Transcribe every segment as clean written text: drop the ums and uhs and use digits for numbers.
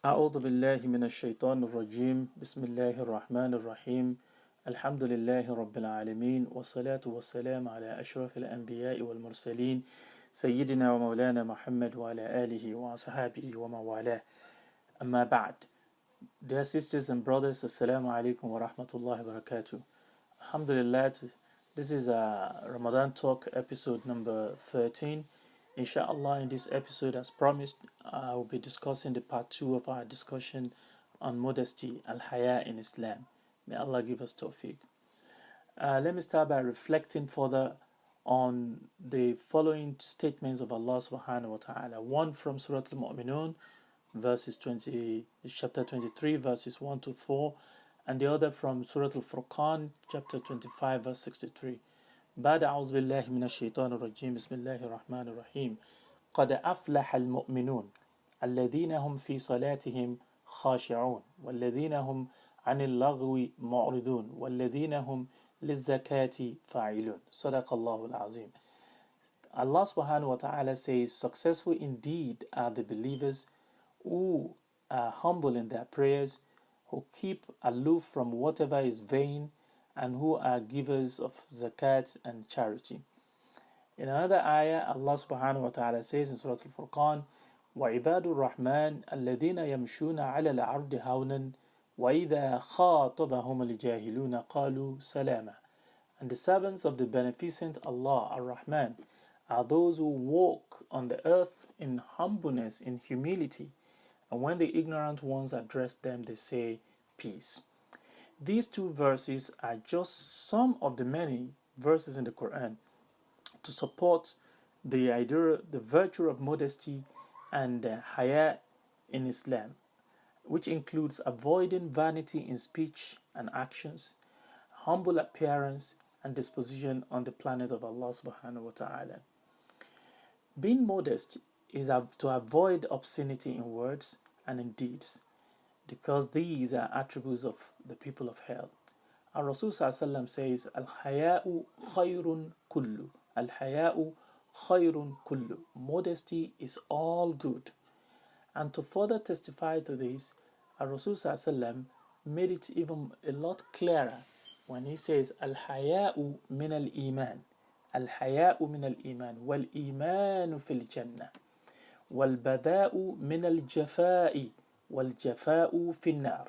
أعوذ بالله من الشيطان الرجيم بسم الله الرحمن الرحيم الحمد لله رب العالمين والصلاة والسلام على أشرف الأنبياء والمرسلين سيدنا ومولانا محمد وعلى آله وصحابه ومن والاه أما بعد. Dear sisters and brothers, Assalamu alaikum wa rahmatullahi wa barakatuh. Alhamdulillah, this is a Ramadan talk episode number 13. Inshallah, in this episode, as promised, I will be discussing the part 2 of our discussion on modesty, al-haya in Islam. May Allah give us tawfiq. Let me start by reflecting further on the following statements of Allah subhanahu wa ta'ala. One from Surah Al-Mu'minun, chapter 23, verses 1 to 4, and the other from Surah Al-Furqan, chapter 25, verse 63. بعد أعوذ بالله من الشيطان الرجيم بسم الله الرحمن الرحيم قد أفلح المؤمنون الذين هم في صلاتهم خاشعون والذين هم عن اللغو معرضون والذين هم للزكاة فاعلون صدق الله العظيم. Allah subhanahu wa ta'ala says, successful indeed are the believers who are humble in their prayers, who keep aloof from whatever is vain, and who are givers of zakat and charity. In another ayah, Allah subhanahu wa ta'ala says in Surah Al-Furqan, وَعِبَادُ الرَّحْمَنِ الَّذِينَ يَمْشُونَ عَلَى الْأَرْضِ هَوْنًا وَإِذَا خَاطَبَهُمُ الْجَاهِلُونَ قَالُوا سَلَامًا. And the servants of the beneficent Allah, Ar-Rahman, are those who walk on the earth in humbleness, in humility, and when the ignorant ones address them, they say, peace. These two verses are just some of the many verses in the Quran to support the idea, the virtue of modesty and haya in Islam, which includes avoiding vanity in speech and actions, humble appearance and disposition on the planet of Allah subhanahu wa ta'ala. Being modest is to avoid obscenity in words and in deeds, because these are attributes of the people of hell. Our Rasul ﷺ says, Al-haya'u khayrun kullu. Al-haya'u khayrun kullu. Modesty is all good. And to further testify to this, our Rasul ﷺ made it even a lot clearer when he says, Al-haya'u min al-iman. Al-haya'u min al-iman. Wal-imanu fil jannah. Wal-bada'u min al-jafa'i. وَالْجَفَاءُ فِي النَّارِ.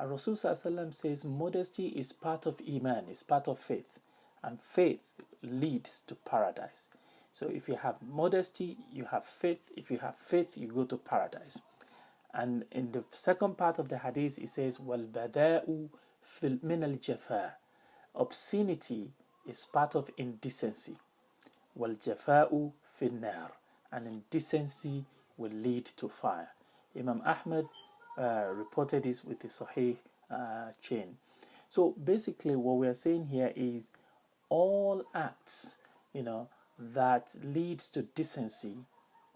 Rasul ﷺ says modesty is part of Iman, is part of faith, and faith leads to paradise. So if you have modesty, you have faith. If you have faith, you go to paradise. And in the second part of the hadith, it says وَالْبَذَاءُ مِنَ الْجَفَاءِ. Obscenity is part of indecency. وَالْجَفَاءُ فِي النَّارِ. And indecency will lead to fire. Imam Ahmad reported this with a Sahih chain. So basically what we are saying here is all acts, that leads to decency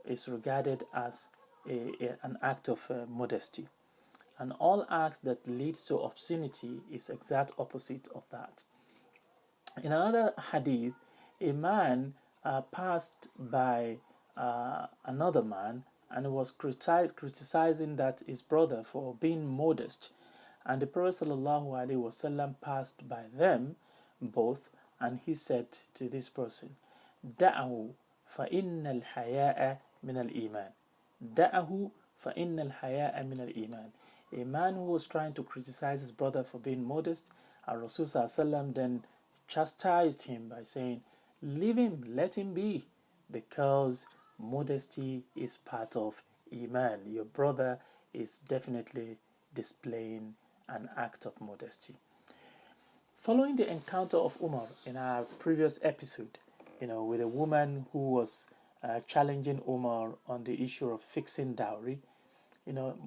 is regarded as an act of modesty. And all acts that leads to obscenity is exact opposite of that. In another hadith, a man passed by another man and was criticizing that his brother for being modest. And the Prophet ﷺ passed by them both, and he said to this person, دَعَهُ فَإِنَّ الْحَيَاءَ مِنَ الْإِيمَانِ. دَعَهُ فَإِنَّ الْحَيَاءَ مِنَ الْإِيمَانِ. A man who was trying to criticize his brother for being modest, and Rasul ﷺ then chastised him by saying, leave him, let him be, because modesty is part of Iman. Your brother is definitely displaying an act of modesty. Following the encounter of Umar in our previous episode, with a woman who was challenging Umar on the issue of fixing dowry,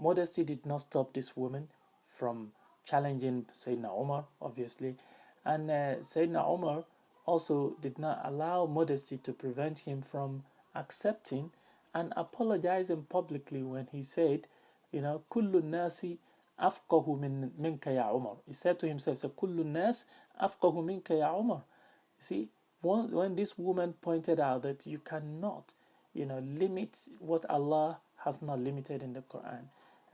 modesty did not stop this woman from challenging Sayyidina Umar, obviously, and Sayyidina Umar also did not allow modesty to prevent him from accepting and apologizing publicly when he said, kullu nasi afqahu minka ya Umar. He said to himself, so kullu nas afqahu minka ya Umar. See, when this woman pointed out that you cannot, limit what Allah has not limited in the Quran,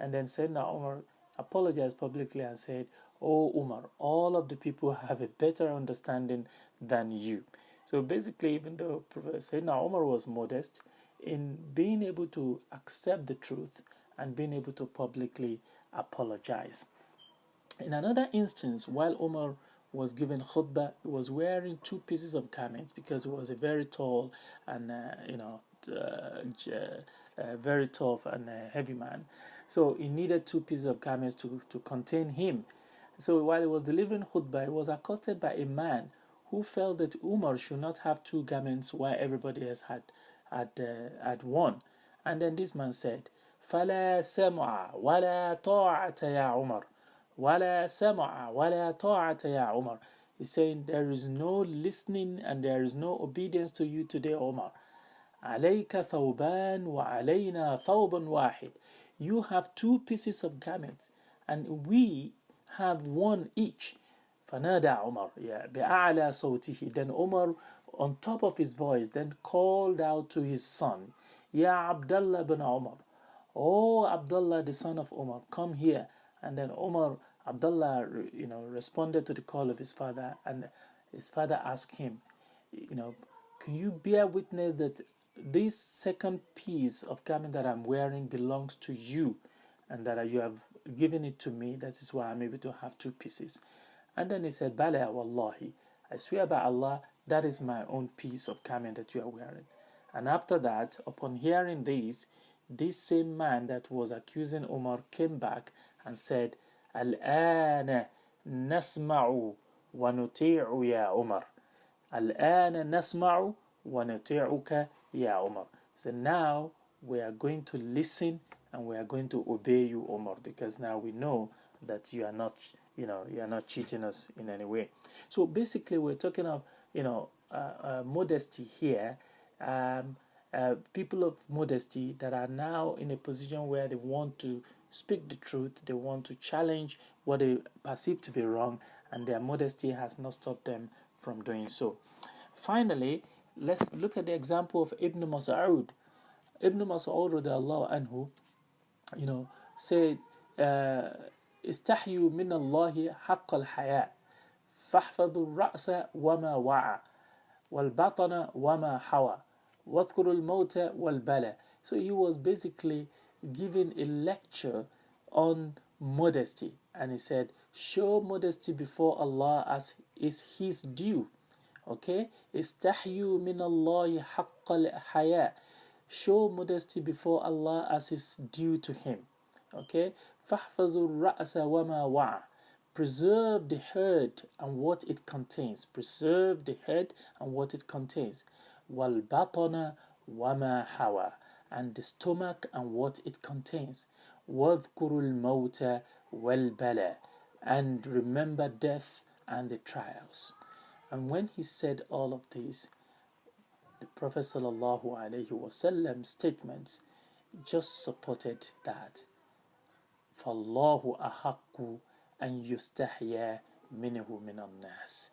And then Sayyidina Umar apologized publicly and said, "Oh Umar, all of the people have a better understanding than you." So basically, even though Sayyidina Umar was modest in being able to accept the truth and being able to publicly apologize. In another instance, while Umar was given khutbah, he was wearing two pieces of garments because he was a very tall and very tough and heavy man. So he needed two pieces of garments to contain him. So while he was delivering khutbah, he was accosted by a man who felt that Umar should not have two garments while everybody else had one. And then this man said, "فلا سمع ولا طاعة يا عمر." ولا سمع ولا طاعة يا عمر. He's saying there is no listening and there is no obedience to you today, Omar. عليك ثوبان وعلينا ثوب واحد. You have two pieces of garments and we have one each. فنادى عمر بأعلى صوته. Then Omar, on top of his voice, then called out to his son, يا عبد الله بن عمر. Oh Abdullah, the son of Omar, come here. And then Abdullah, responded to the call of his father, and his father asked him, can you bear witness that this second piece of garment that I'm wearing belongs to you, and that you have given it to me? That is why I'm able to have two pieces. And then he said, Bala wallahi, I swear by Allah, that is my own piece of garment that you are wearing. And after that, upon hearing this same man that was accusing Umar came back and said, الآن نسمع ونطيع يا عمر. الآن نسمع ونطيعك يا عمر. So now we are going to listen and we are going to obey you, Umar, because now we know that you are not, you are not cheating us in any way. So basically, we're talking of, modesty here. People of modesty that are now in a position where they want to speak the truth, they want to challenge what they perceive to be wrong, and their modesty has not stopped them from doing so. Finally, let's look at the example of Ibn Mas'ud. Ibn Mas'ud radiallahu anhu, said, استحيوا من الله حق الحياء فاحفظوا الرأس وما وعى والبطن وما حوى واذكروا الموت والبلاء. So he was basically giving a lecture on modesty, and he said, show modesty before Allah as is his due. Okay, استحيوا من الله حق الحياء. Show modesty before Allah as is due to him. Okay, فاحفظوا الرأس وما وعى. Preserve the head and what it contains. Preserve the head and what it contains. وَالْبَطَنَ وَمَا حَوَى. And the stomach and what it contains. وَاذْكُرُوا الْمَوْتَ وَالْبَلَى. And remember death and the trials. And when he said all of this, the Prophet ﷺ statements just supported that. فَاللَّهُ أَحَقُّ أَنْ يُسْتَحْيَى مِنْهُ مِنَ النَّاسِ.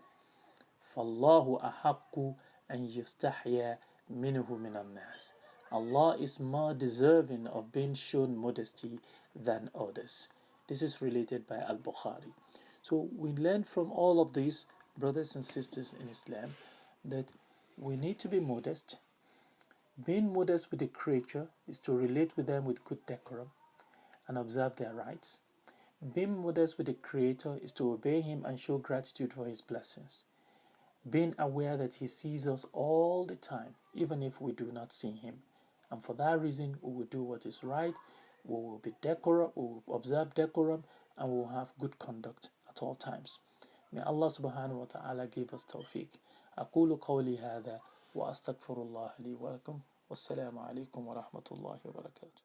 فَاللَّهُ أَحَقُّ أَنْ يُسْتَحْيَى مِنْهُ مِنَ النَّاسِ. Allah is more deserving of being shown modesty than others. This is related by Al-Bukhari. So we learn from all of these, brothers and sisters in Islam, that we need to be modest. Being modest with the creature is to relate with them with good decorum and observe their rights. Being modest with the Creator is to obey Him and show gratitude for His blessings. Being aware that He sees us all the time, even if we do not see Him. And for that reason, we will do what is right, we will be decorum, we will observe decorum, and we will have good conduct at all times. May Allah subhanahu wa ta'ala give us tawfiq. أقول قولي هذا وأستغفر الله لي ولكم والسلام عليكم ورحمة الله وبركاته.